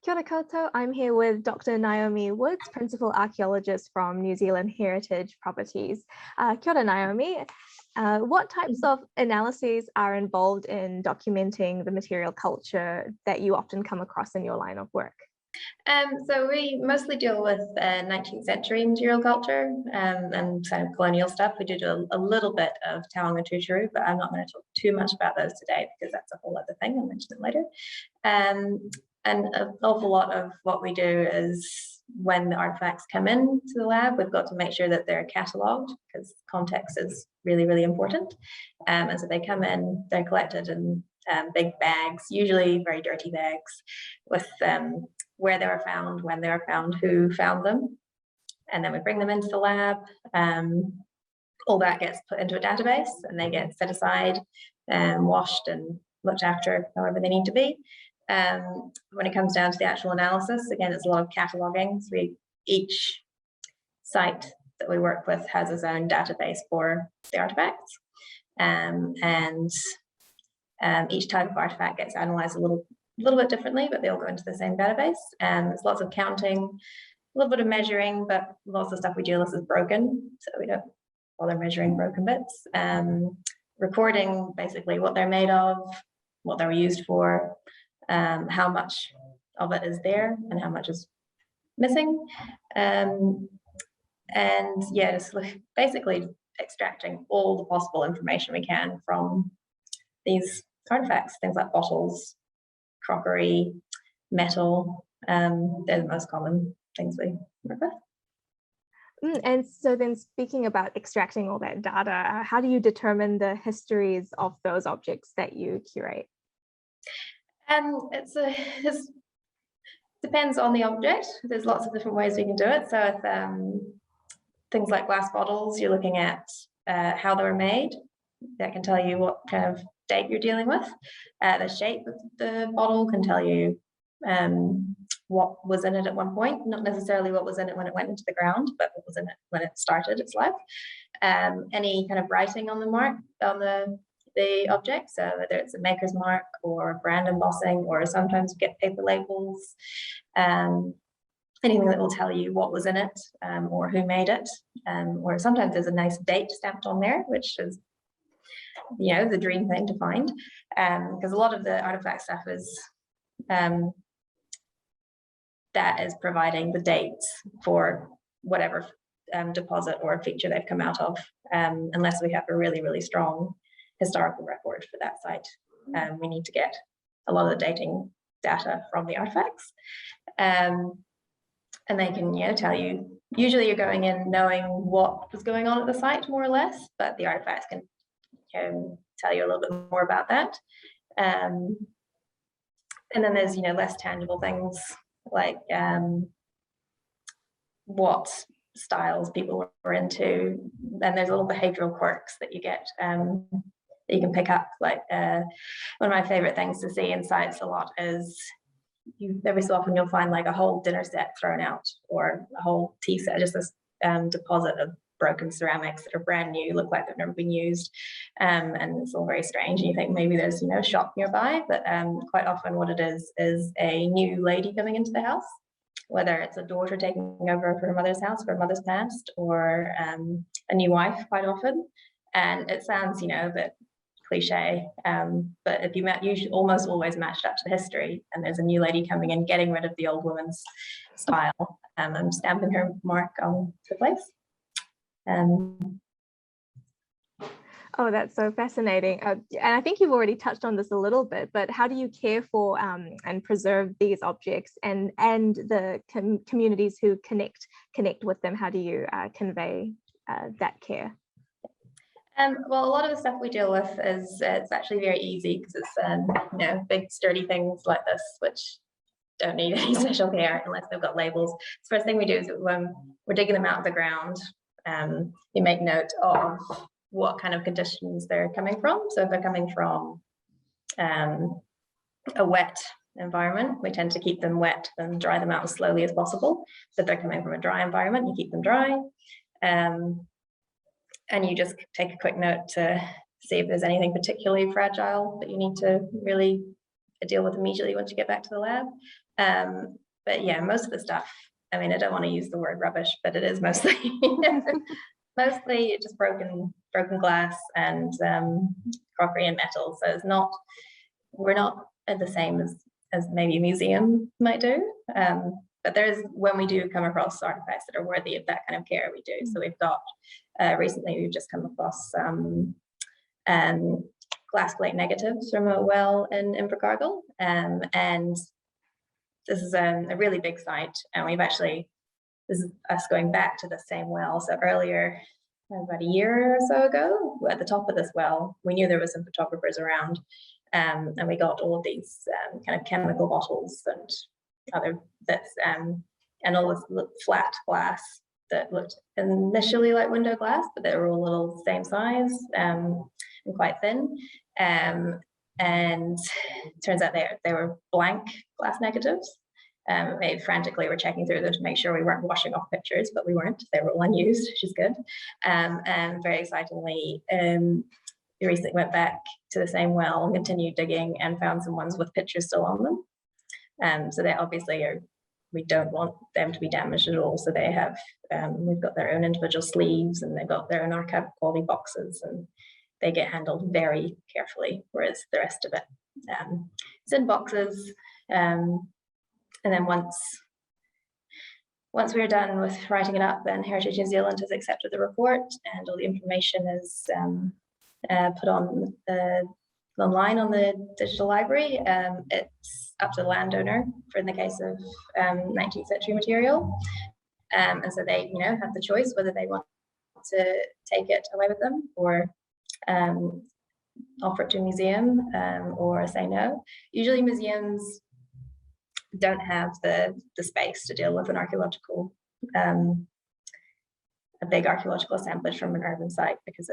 Kia ora koutou. I'm here with Dr. Naomi Woods, Principal Archaeologist from New Zealand Heritage Properties. Kia ora, Naomi. What types of analyses are involved in documenting the material culture that you often come across in your line of work? So we mostly deal with 19th century material culture and kind of colonial stuff. We do a little bit of Taonga Tutoru, but I'm not going to talk too much about those today because that's a whole other thing. I'll mention it later. And an awful lot of what we do is when the artifacts come into the lab, we've got to make sure that they're catalogued because context is really, really important. And so they come in, they're collected in big bags, usually very dirty bags, with where they were found, when they were found, who found them. And then we bring them into the lab. All that gets put into a database and they get set aside and washed and looked after however they need to be. When it comes down to the actual analysis, again, it's a lot of cataloging. So each site that we work with has its own database for the artifacts. Each type of artifact gets analyzed a little bit differently, but they all go into the same database. There's lots of counting, a little bit of measuring, but lots of stuff we deal with is broken, so we don't bother measuring broken bits. Recording basically what they're made of, what they were used for, how much of it is there and how much is missing. And yeah, just basically extracting all the possible information we can from these artifacts, things like bottles, crockery, metal. They're the most common things we work with. And so then speaking about extracting all that data, how do you determine the histories of those objects that you curate? It depends on the object. There's lots of different ways we can do it. So if things like glass bottles, you're looking at how they were made. That can tell you what kind of date you're dealing with. The shape of the bottle can tell you what was in it at one point, not necessarily what was in it when it went into the ground, but what was in it when it started its life. Any kind of writing on the mark, on the object, so whether it's a maker's mark or brand embossing, or sometimes we get paper labels, anything that will tell you what was in it or who made it, or sometimes there's a nice date stamped on there, which is, you know, the dream thing to find, because a lot of the artifact stuff is that is providing the dates for whatever deposit or feature they've come out of, unless we have a really, really strong historical record for that site. We need to get a lot of the dating data from the artifacts, and they can, you know, tell you, usually you're going in knowing what was going on at the site more or less, but the artifacts can tell you a little bit more about that. And then there's, you know, less tangible things like what styles people were into, and there's little behavioral quirks that you get that you can pick up. Like one of my favorite things to see in sites a lot is every so often you'll find like a whole dinner set thrown out, or a whole tea set, just this deposit of broken ceramics that are brand new, look like they've never been used, and it's all very strange, and you think maybe there's, you know, a shop nearby, but quite often what it is a new lady coming into the house, whether it's a daughter taking over for her mother's house, for her mother's past, or a new wife quite often. And it sounds, you know, a bit cliche, but if you usually almost always matched up to the history, and there's a new lady coming in, getting rid of the old woman's style and stamping her mark on the place. Oh, that's so fascinating. And I think you've already touched on this a little bit, but how do you care for and preserve these objects, and the communities who connect with them? How do you convey that care? Well, a lot of the stuff we deal with is it's actually very easy, because it's you know, big sturdy things like this, which don't need any special care unless they've got labels. The first thing we do is when we're digging them out of the ground, you make note of what kind of conditions they're coming from. So if they're coming from a wet environment, we tend to keep them wet and dry them out as slowly as possible. So if they're coming from a dry environment, you keep them dry. And you just take a quick note to see if there's anything particularly fragile that you need to really deal with immediately once you get back to the lab. But yeah, most of the stuff, I mean, I don't want to use the word rubbish, but it is mostly mostly just broken glass and crockery and metal. So it's not, we're not the same as maybe a museum might do. But there's, when we do come across artifacts that are worthy of that kind of care, we do. So we've got, recently we've just come across glass plate negatives from a well in Invercargill. And this is a really big site. And we've actually, this is us going back to the same well. So earlier, about a year or so ago, at the top of this well, we knew there were some photographers around. And we got all of these kind of chemical bottles and other bits, and all this flat glass that looked initially like window glass, but they were all little same size and quite thin. And it turns out they were blank glass negatives. They frantically were checking through them to make sure we weren't washing off pictures, but we weren't. They were all unused, which is good. And very excitingly, we recently went back to the same well and continued digging and found some ones with pictures still on them. So they obviously are, we don't want them to be damaged at all. So they have, we've got their own individual sleeves, and they've got their own archive quality boxes, and they get handled very carefully, whereas the rest of it, it's in boxes. And then once we were done with writing it up, then Heritage New Zealand has accepted the report, and all the information is put on online on the digital library. It's up to the landowner for in the case of 19th century material, and so they, you know, have the choice whether they want to take it away with them or offer it to a museum, or say no. Usually museums don't have the space to deal with an archaeological, a big archaeological assemblage from an urban site, because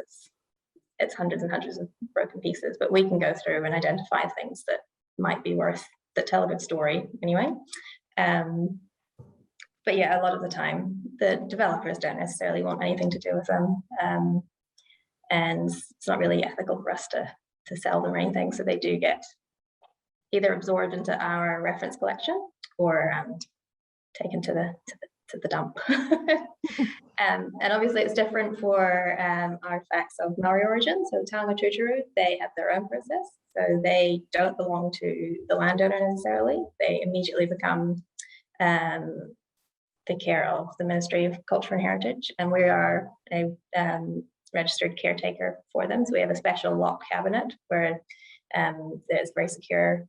it's hundreds and hundreds of broken pieces. But we can go through and identify things that might be worth, that tell a good story anyway. But yeah, a lot of the time the developers don't necessarily want anything to do with them, and it's not really ethical for us to sell them or anything. So they do get either absorbed into our reference collection or taken to the dump. And obviously it's different for artifacts of Maori origin. So Taonga Tutoru, they have their own process. So they don't belong to the landowner necessarily. They immediately become the care of the Ministry of Culture and Heritage, and we are a registered caretaker for them. So we have a special lock cabinet where it's very secure,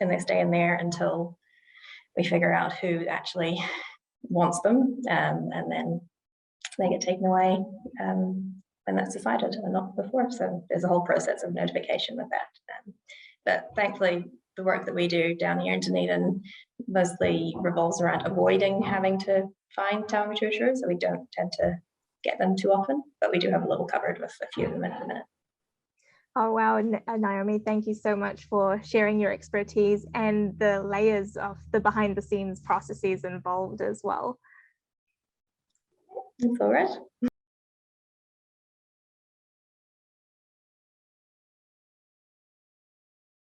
and they stay in there until we figure out who actually wants them, and then they get taken away when that's decided, and not before. So there's a whole process of notification with that. But thankfully, the work that we do down here in Dunedin mostly revolves around avoiding having to find Taonga Tutoru, so we don't tend to get them too often, but we do have a little covered with a few of them at the minute. Oh wow, Naomi, thank you so much for sharing your expertise and the layers of the behind the scenes processes involved as well. That's all right.